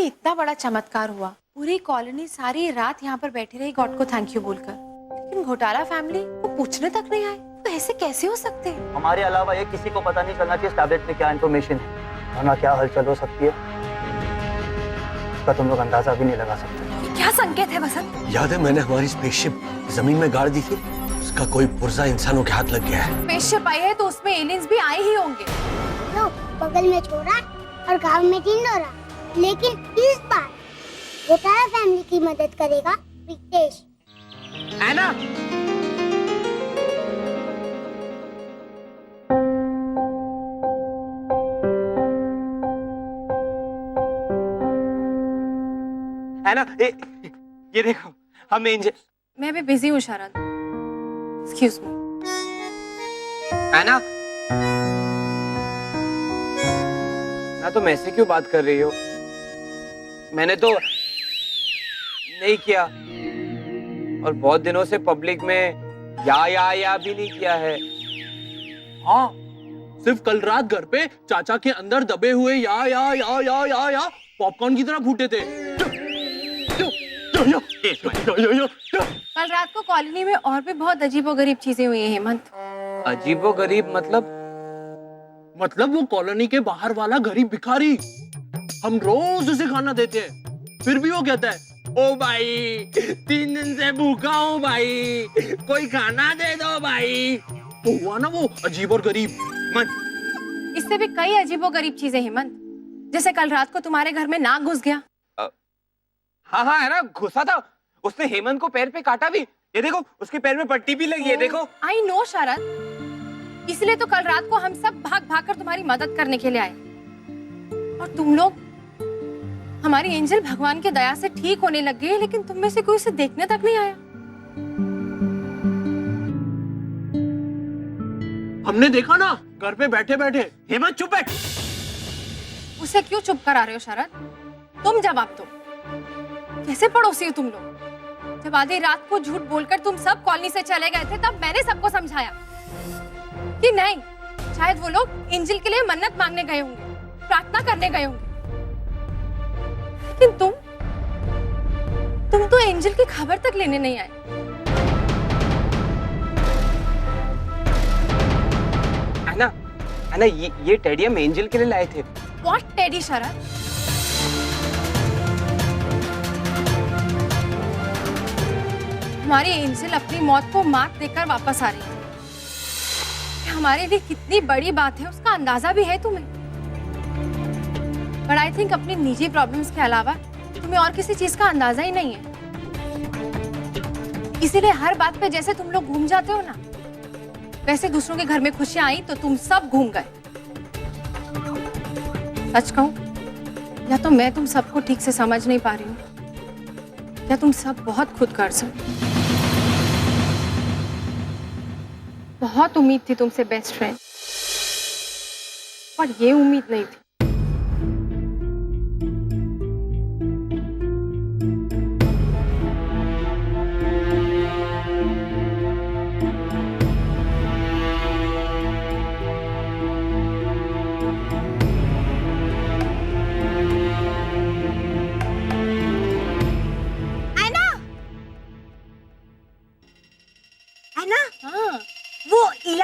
इतना बड़ा चमत्कार हुआ, पूरी कॉलोनी सारी रात यहाँ पर बैठी रही गॉड को थैंक यू बोलकर, लेकिन घोटाला फैमिली वो पूछने तक नहीं आए। तो ऐसे कैसे हो सकते हैं? हमारे अलावा ये किसी को पता नहीं चलना कि इस टैबलेट में क्या इन्फॉर्मेशन है, वरना क्या हलचल हो सकती है उसका तुम लोग अंदाजा भी नहीं लगा सकते। ये क्या संकेत है वसंत? याद है मैंने हमारी स्पेसशिप जमीन में गाड़ दी थी, उसका कोई पुर्जा इंसानों के हाथ लग गया है। स्पेसशिप आई है तो उसमें एलियंस भी आए ही होंगे। तो बगल में छोरा और गांव में ढिंढोरा, लेकिन इस बार घोटाला फैमिली की मदद करेगा विक्टेश। ऐना, ऐना, ये देखो हम एंजल। मैं भी बिजी हूँ शारद, एक्सक्यूज मी। ऐना, ना तुम ऐसे क्यों बात कर रही हो? मैंने तो नहीं किया, और बहुत दिनों से पब्लिक में या भी नहीं किया है। हाँ, सिर्फ कल रात घर पे चाचा के अंदर दबे हुए या पॉपकॉर्न की तरह फूटे थे। कल रात को कॉलोनी में और भी बहुत अजीबोगरीब चीजें हुई हैं हेमंत। अजीबोगरीब मतलब वो कॉलोनी के बाहर वाला गरीब भिखारी, हम रोज उसे खाना देते हैं, फिर भी वो कहता है ओ भाई 3 दिन से भूखा हूँ भाई, कोई खाना दे दो भाई। तो हुआ ना वो अजीब और गरीब। इससे भी कई अजीबोगरीब चीजें हेमंत, जैसे कल रात को तुम्हारे घर में नाग घुस गया। हाँ है ना, घुसा था। उसने हेमंत को पैर पे काटा भी, ये देखो उसके पैर में पट्टी भी लगी है, देखो। आई नो शारद, इसलिए तो कल रात को हम सब भाग भाग कर तुम्हारी मदद करने के लिए आए, और तुम लोग हमारी एंजल भगवान की दया से ठीक होने लग गई, लेकिन तुम में से कोई उसे देखने तक नहीं आया। हमने देखा ना घर पे बैठे बैठे। हेमंत चुप बैठ। उसे क्यों चुप करा रहे हो शारद? तुम जवाब दो, कैसे पड़ोसी हो तुम लोग? जब आधी रात को झूठ बोलकर तुम सब कॉलोनी से चले गए थे, तब मैंने सबको समझाया कि नहीं, शायद वो लोग एंजल के लिए मन्नत मांगने गए होंगे, प्रार्थना करने गए होंगे, लेकिन तुम तो एंजल की खबर तक लेने नहीं आए। है ना, ये टेडी हम एंजल के लिए लाए थे। व्हाट टेडी शरद? हमारी एंजल अपनी मौत को मात देकर वापस आ रही है। हमारे लिए कितनी बड़ी बात है उसका अंदाजा भी है तुम्हें। बट आई थिंक अपनी निजी प्रॉब्लम्स के अलावा तुम्हें और किसी चीज का अंदाजा ही नहीं है। इसीलिए हर बात पे जैसे तुम लोग घूम जाते हो ना, वैसे दूसरों के घर में खुशियां आई तो तुम सब घूम गए। सच कहूं, या तो मैं तुम सबको ठीक से समझ नहीं पा रही हूँ, या तुम सब बहुत खुदगर्ज हो। बहुत उम्मीद थी तुमसे बेस्ट फ्रेंड, पर ये उम्मीद नहीं थी।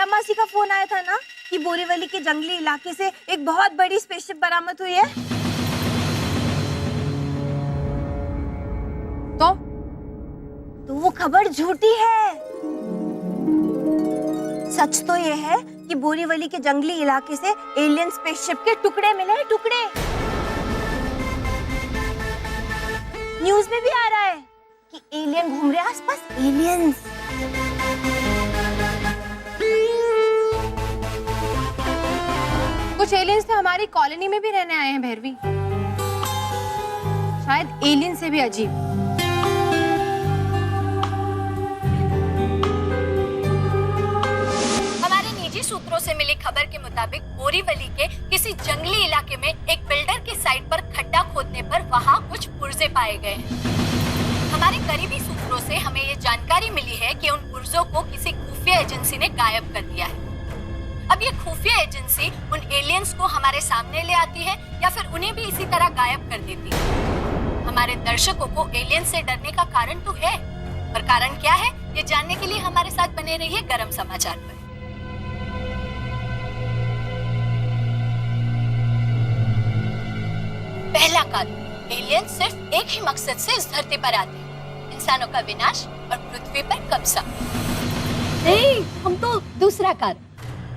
मासी का फोन आया था ना कि बोरीवली के जंगली इलाके से एक बहुत बड़ी स्पेसशिप बरामद हुई है। तो वो खबर झूठी है। सच तो ये है कि बोरीवली के जंगली इलाके से एलियन स्पेसशिप के टुकड़े मिले हैं, टुकड़े। न्यूज में भी आ रहा है कि एलियन घूम रहे हैं आसपास, एलियंस। कुछ एलियंस तो हमारी कॉलोनी में भी रहने आए हैं भैरवी, शायद एलियन से भी अजीब। हमारे निजी सूत्रों से मिली खबर के मुताबिक बोरीवली के किसी जंगली इलाके में एक बिल्डर की साइट पर खड्डा खोदने पर वहां कुछ पुर्जे पाए गए। हमारे करीबी सूत्रों से हमें ये जानकारी मिली है कि उन पुर्जों को किसी खुफिया एजेंसी ने गायब कर दिया है। अब ये खुफिया एजेंसी उन एलियंस को हमारे सामने ले आती है या फिर उन्हें भी इसी तरह गायब कर देती है। हमारे दर्शकों को एलियंस से डरने का कारण तो है, पर कारण क्या है ये जानने के लिए हमारे साथ बने रहिए गरम समाचार पर। पहला कारण, एलियन सिर्फ एक ही मकसद से इस धरती पर आते हैं, इंसानों का विनाश और पृथ्वी पर कब्जा। नहीं, हम तो दूसरा कारण,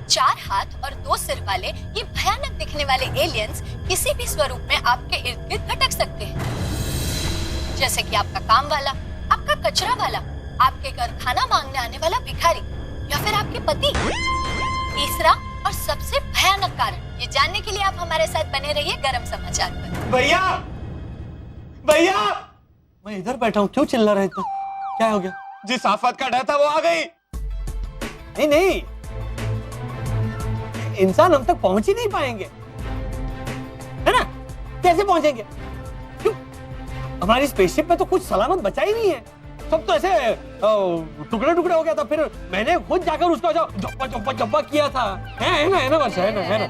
4 हाथ और 2 सिर वाले ये भयानक दिखने वाले एलियंस किसी भी स्वरूप में आपके इर्द गिर्द भटक सकते हैं, जैसे कि आपका काम वाला, आपका कचरा वाला, आपके घर खाना मांगने आने वाला भिखारी या फिर आपके पति। तीसरा और सबसे भयानक कारण, ये जानने के लिए आप हमारे साथ बने रहिए गरम समाचार पर। भैया भैया, मैं इधर बैठा हूँ, क्यों चिल्ला रहे थे? क्या हो गया? जिस आफत का डर था वो आ गई। नहीं नहीं, इंसान हम तक पहुंच ही नहीं पाएंगे, है ना? कैसे पहुंचेंगे? क्यों? हमारी स्पेसशिप में तो कुछ सलामत बचा ही नहीं है, सब तो ऐसे टुकड़े टुकड़े हो गया था। फिर मैंने खुद जाकर उसका जब्बा किया था, है ना वर्षा, है ना?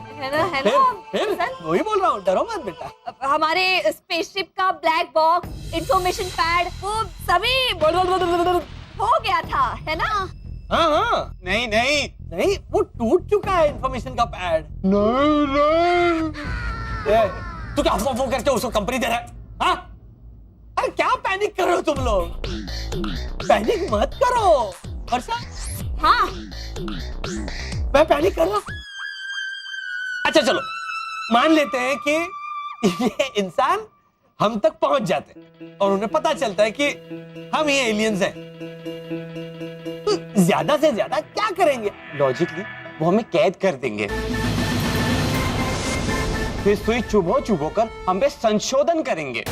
फिर वही बोल रहा हूँ, डरो मत बेटा। हमारे स्पेसशिप का ब्लैक बॉक्स, इंफॉर्मेशन पैड, वो सभी हो गया था, है ना? हाँ, नहीं, वो टूट चुका है इंफॉर्मेशन का पैड। नहीं, तू क्या फोन करके उसको कंपनी दे रहा है? हाँ? अरे क्या पैनिक कर रहे हो तुम लोग? पैनिक मत करो वर्षा। हाँ, मैं पैनिक कर रहा हूँ? अच्छा चलो, मान लेते हैं कि ये इंसान हम तक पहुंच जाते हैं और उन्हें पता चलता है कि हम ये एलियंस हैं, तो ज्यादा से ज्यादा क्या करेंगे? लॉजिकली वो हमें कैद कर देंगे, फिर सुई चुभो कर हम पे संशोधन करेंगे,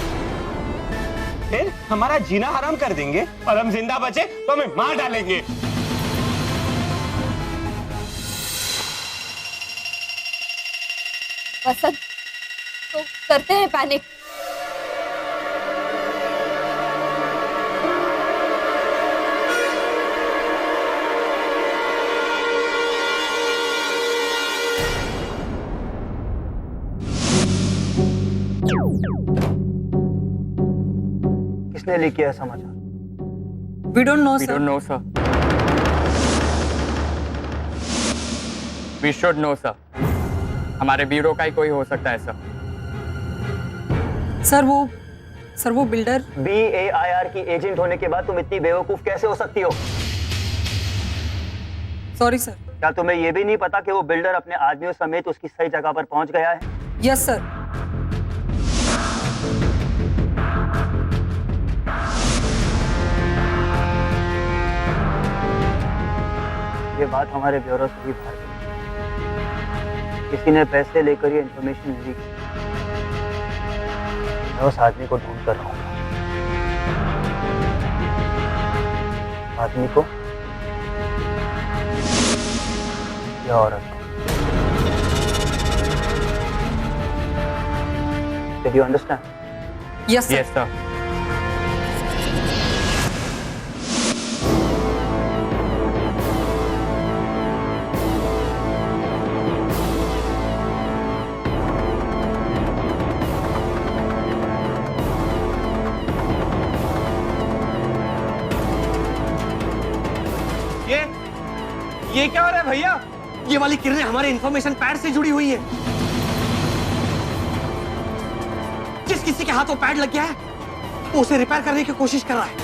फिर हमारा जीना हराम कर देंगे और हम जिंदा बचे तो हमें मार डालेंगे। वसंत, तो करते हैं पैनिक। किसने लीक किया समाचार? We don't know, We sir. don't know, sir. We should know, sir. हमारे ब्यूरो का ही कोई हो सकता है सर। सर वो बिल्डर। BAIR की एजेंट होने के बाद तुम इतनी बेवकूफ कैसे हो सकती हो? Sorry sir. क्या तुम्हें यह भी नहीं पता कि वो बिल्डर अपने आदमियों समेत उसकी सही जगह पर पहुंच गया है? Yes sir. ये बात हमारे ब्यूरो से भी बाहर गई। किसी ने पैसे लेकर ये इंफॉर्मेशन लीक की। मैं उस आदमी को ढूंढ कर रहूंगा। आदमी को या औरत को? Did you understand? Yes sir. Yes, sir. ये क्या हो रहा है भैया? ये वाली किरणें हमारे इंफॉर्मेशन पैड से जुड़ी हुई हैं। जिस किसी के हाथों पैड लग गया है वो उसे रिपेयर करने की कोशिश कर रहा है।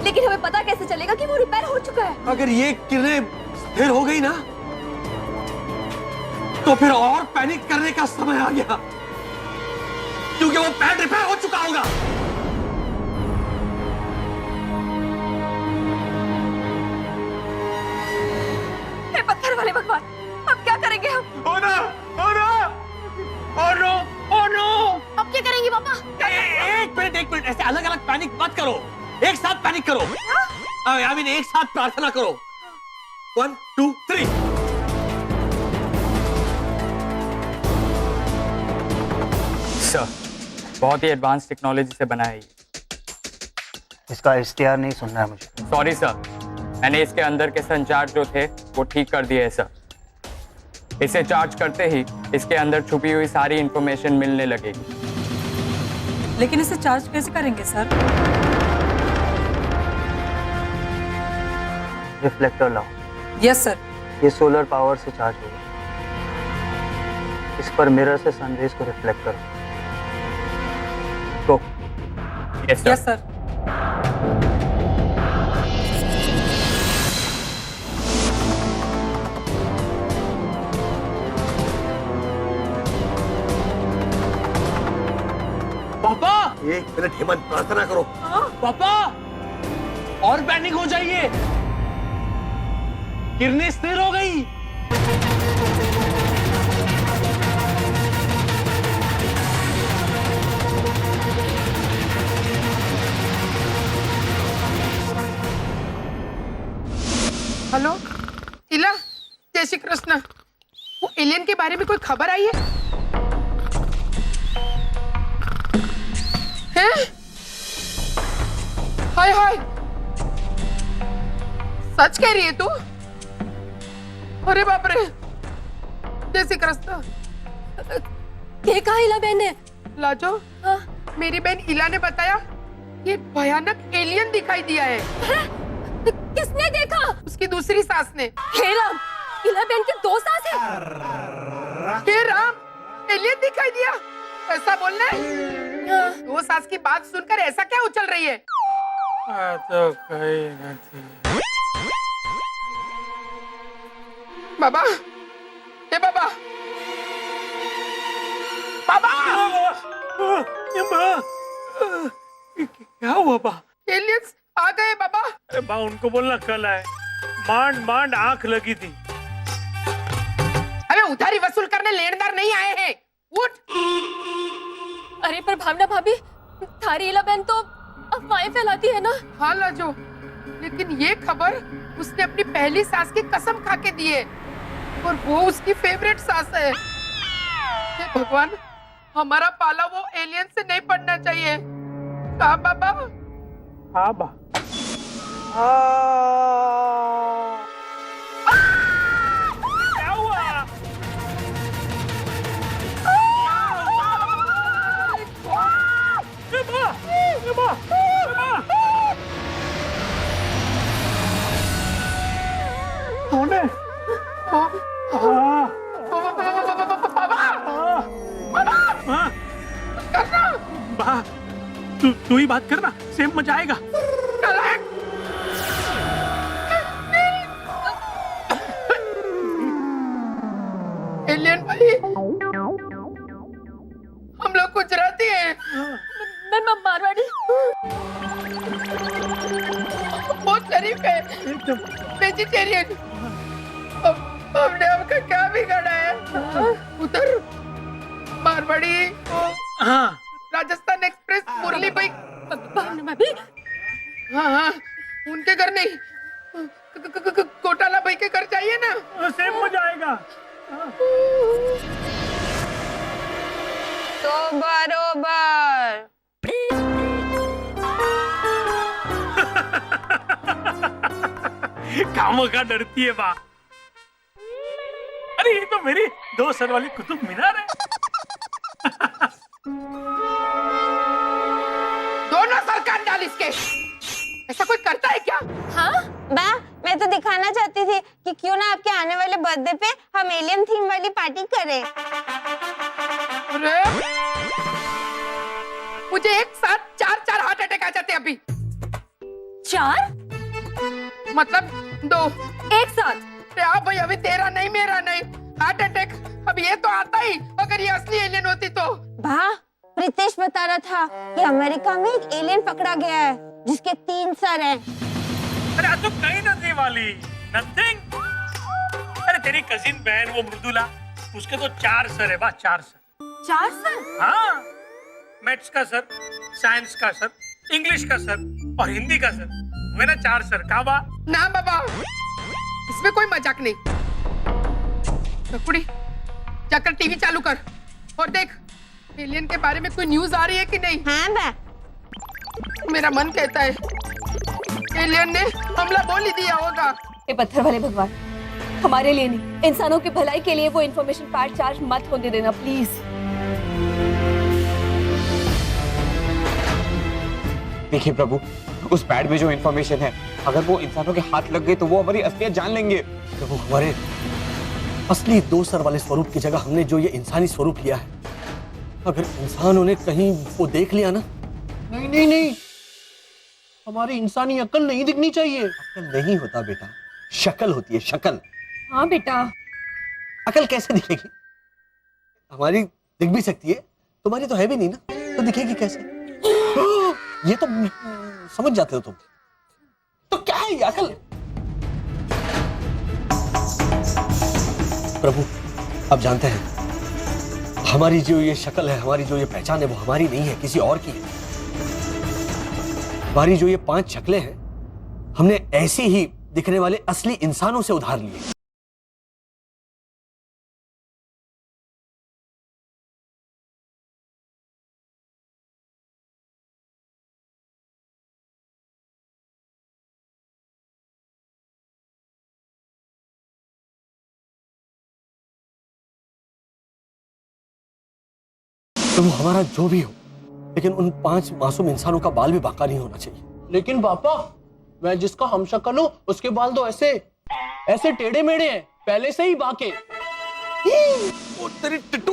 लेकिन हमें पता कैसे चलेगा कि वो रिपेयर हो चुका है? अगर ये किरणें स्थिर हो गई ना तो फिर और पैनिक करने का समय आ गया, क्योंकि वो पैड रिपेयर हो चुका होगा। पत्थर वाले भगवान, अब क्या करेंगे हम? Oh no! Oh no! Oh no! Oh no! अब क्या करेंगे पापा? एक मिनट, ऐसे अलग अलग पैनिक मत करो, एक साथ पैनिक करो। आई मीन एक साथ प्रार्थना करो। 1 2 3। सर, बहुत ही एडवांस टेक्नोलॉजी से बना है ये। इसका इश्तिहार नहीं सुनना है मुझे। सॉरी सर, मैंने इसके अंदर के संचार जो थे वो ठीक कर दिए सर। इसे चार्ज करते ही इसके अंदर छुपी हुई सारी इंफॉर्मेशन मिलने लगेगी। लेकिन इसे चार्ज कैसे करेंगे सर? रिफ्लेक्टर लाओ। Yes sir. ये सोलर पावर से चार्ज होगा। इस पर मिरर से सनरेज को रिफ्लेक्ट करो। Go. Yes sir. Yes sir. पापा, एक मिनट हेमंत, प्रार्थना करो। पापा, और पैनिक हो जाइए। किरणें स्थिर हो गई। हेलो इला, जय श्री कृष्ण। वो एलियन के बारे में कोई खबर आई है? हैं? हाय हाय, सच कह रही है तू? अरे बाप रे, जय श्री कृष्ण। क्या कहा इला बहन ने? लाजो, मेरी बहन इला ने बताया ये भयानक एलियन दिखाई दिया है। किसने देखा? उसकी दूसरी सास ने। हे राम, इला बहन की 2 सास है। हे राम, एलियन दिखाई दिया, ऐसा बोलना है? 2 सास की बात सुनकर ऐसा क्या उछल रही है? तो कहीं नहीं। बाबा, हे बाबा, बाबा, क्या हुआ बा? एलियंस आ गए बाबा। अरे बा, उनको बोलना कल आए। मांड मांड आंख लगी थी। अबे उधारी वसूल करने लेनदार नहीं आए हैं। उठ। अरे पर भावना भाभी, थारी इला बहन तो अफवाहें फैलाती है ना। हाँ लाजो, लेकिन ये खबर उसने अपनी पहली सास की कसम खा के दी है, और वो उसकी फेवरेट सास है। हे भगवान, हमारा पाला वो एलियन से नहीं पड़ना चाहिए। कहा बाबा? हाँ बा। क्या हुआ? कौन है? बा, तू ही बात करना, सेम मजा आएगा। एलियन भाई, हम लोग गुजराती हैं। मैं मारवाड़ी। बहुत शरीफ है, वेजिटेरियन। हमने आपका क्या बिगाड़ा है? उधर मारवाड़ी, हाँ, राजस्थान एक्सप्रेस मुरली भाई। भावना भाभी, हाँ हाँ, उनके घर नहीं, कोटाला भाई के घर चाहिए ना। सेम मजा आएगा। तो बरोबर। कामों का डरती है बा। अरे ये तो मेरी 2 सर वाली कुतुब मीनार है। दोनों सर काट डाल इसके। ऐसा कोई करता है क्या? हाँ? बा, मैं तो दिखाना चाहती थी कि क्यों ना आपके आने वाले बर्थडे पे हम एलियन थीम वाली पार्टी करें। अरे मुझे एक साथ 4 हार्ट अटैक आ जाते अभी। 4? मतलब 2 एक साथ? हाँ भाई, अभी तेरा नहीं मेरा नहीं, हार्ट अटैक अब ये तो आता ही अगर ये असली एलियन होती तो। बा, प्रीतेश बता रहा था कि अमेरिका में एक एलियन पकड़ा गया है जिसके 3 सर हैं। अरे आज तो कहीं नहीं वाली, नथिंग। अरे तेरी कजिन बहन वो मृदुला, उसके तो 4 सर है बा, 4 सर। 4 सर? हाँ, मैथ्स का सर, साइंस का सर, इंग्लिश का सर और हिंदी का सर, हुए ना 4 सर। कहा बा? ना बाबा, इसमें कोई मजाक नहीं। टकुड़ी, जाकर टीवी चालू कर और देख एलियन के बारे में कोई न्यूज आ रही है कि नहीं। हाँ बा। मेरा मन कहता है एलियन ने हमला बोल ही दिया होगा। ये पत्थर वाले भगवान, हमारे लिए नहीं, इंसानों की भलाई के लिए वो इन्फॉर्मेशन पैड चार्ज मत होने देना प्लीज। देखिए प्रभु, उस पैड में जो इन्फॉर्मेशन है, अगर वो इंसानों के हाथ लग गई तो वो हमारी असलियत जान लेंगे। प्रभु, हमारे असली 2 सर वाले स्वरूप की जगह हमने जो ये इंसानी स्वरूप लिया है, अगर इंसानों ने कहीं वो देख लिया ना। नहीं नहीं नहीं, हमारी इंसानी अकल नहीं दिखनी चाहिए। अकल नहीं होता बेटा, शक्ल होती है, शक्ल। हाँ बेटा। अकल कैसे दिखेगी? हमारी दिख भी सकती है, तुम्हारी तो है भी नहीं ना, तो दिखेगी कैसे? ये तो समझ जाते हो तुम। तो क्या है ये अकल? प्रभु, अब जानते हैं हमारी जो ये शक्ल है, हमारी जो ये पहचान है, वो हमारी नहीं है, किसी और की है। हमारी जो ये 5 शक्लें हैं, हमने ऐसे ही दिखने वाले असली इंसानों से उधार लिए। तो वो हमारा जो भी हो, लेकिन उन 5 मासूम इंसानों का बाल भी बाका नहीं होना चाहिए। लेकिन पापा, मैं जिसका हमशक्ल हूं, उसके बाल तो ऐसे ऐसे टेढ़े मेढ़े हैं, पहले से ही बाके। ओ तेरी टिटू।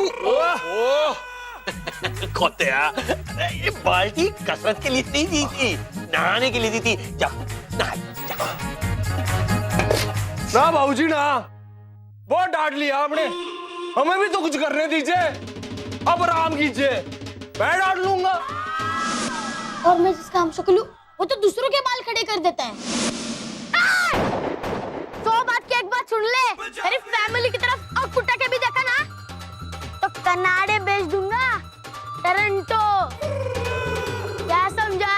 खोते ये बाल्टी कसरत के लिए नहीं दी थी, नहाने के लिए दी थी। जा नहा जा। ना बाबूजी ना, बहुत डांट लिया आपने, हमें भी तो कुछ करने दीजिए। अब आराम कीजिए, मैं डांट लूंगा। और मैं जिसका हमशक्ल हूँ, वो तो दूसरों के बाल खड़े कर देता है। 100 बात की एक बात सुन ले, मेरी फैमिली की तरफ आँख उठा के भी देखा ना तो कनाडे बेच दूंगा, टोरंटो। क्या समझा?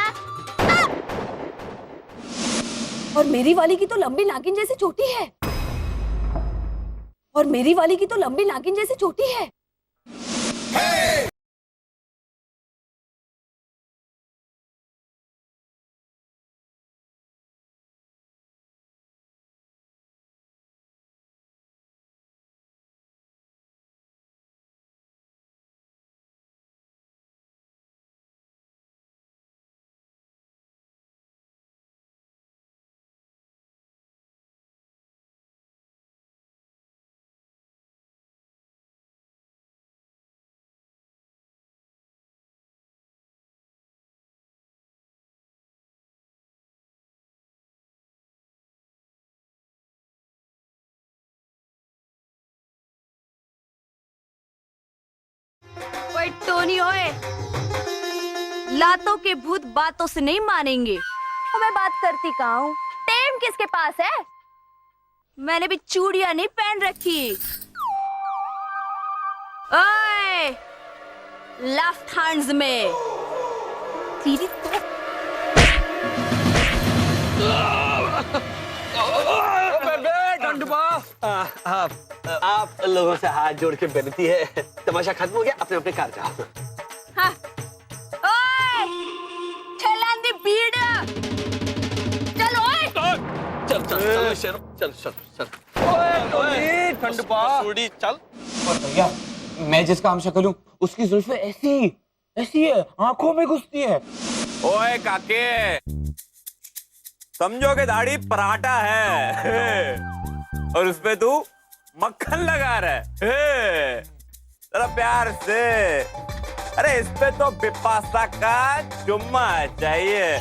और मेरी वाली की तो लंबी नागिन जैसी चोटी है, और मेरी वाली की तो लंबी नागिन जैसी चोटी है। ओए टोनी, ओए, लातों के भूत बातों से नहीं मानेंगे। तो मैं बात करती कहाँ हूँ? टेम किसके पास है? मैंने भी चूड़ियां नहीं पहन रखी। ओए, लेफ्ट हैंड्स में तेरी तो आप लोगों से हाथ जोड़ के विनती है, तमाशा खत्म हो गया, अपने अपने कार जाओ। हाँ। ओए, ठेलान दी भीड़। चलो ओए। चल चल चल शेर, चल चल चल। ओए ठंडपा सूड़ी चल। और भैया, मैं जिसका हमशक्ल हूं, उसकी जुल्फें ऐसी ऐसी है, आंखों में घुसती है। ओए काके, समझो कि दाढ़ी पराठा है और उसपे तू मक्खन लगा रहा है। जरा प्यार से, अरे इस पे तो बिपाशा का चुम्मा चाहिए।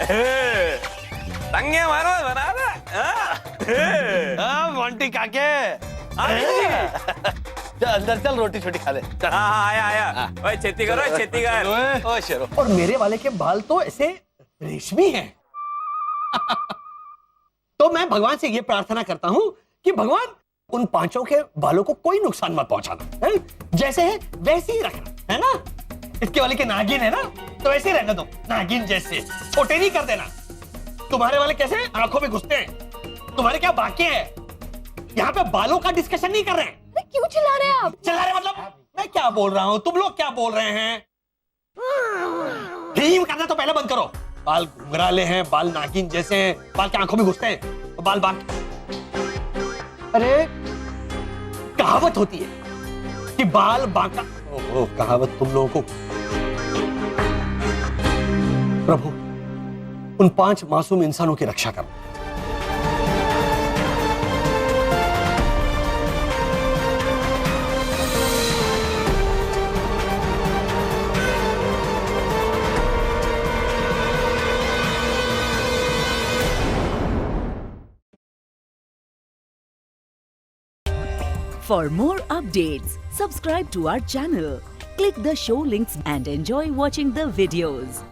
तंगे मारो बना रहा। मोंटी काके, चल अंदर चल, रोटी छोटी खा ले। हाँ आया आया। ओए खेती करो, खेती कर। ओए शेरो। और मेरे वाले के बाल तो ऐसे रेशमी हैं। तो मैं भगवान से ये प्रार्थना करता हूँ कि भगवान उन 5 के बालों को कोई नुकसान मत पहुंचाना, है? जैसे है वैसे ही रखना, है ना? इसके वाले के नागिन है ना, तो ऐसे ही रहने दो, नागिन जैसे, छोटे नहीं कर देना। तुम्हारे वाले कैसे आंखों में घुसते हैं, तुम्हारे क्या बाकी है? यहाँ पे बालों का डिस्कशन नहीं कर रहे हैं। क्यों चिल्ला रहे हैं आप? चिल्ला रहे मतलब मैं क्या बोल रहा हूँ, तुम लोग क्या बोल रहे हैं? भीम करना तो पहले बंद करो। बाल घुंघराले हैं, बाल नागिन जैसे हैं, बाल के आंखों में घुसते हैं, तो बाल बांक। अरे कहावत होती है कि बाल बांका। ओह, कहावत तुम लोगों को। प्रभु उन 5 मासूम इंसानों की रक्षा करो। For more updates, subscribe to our channel, click the show links and enjoy watching the videos.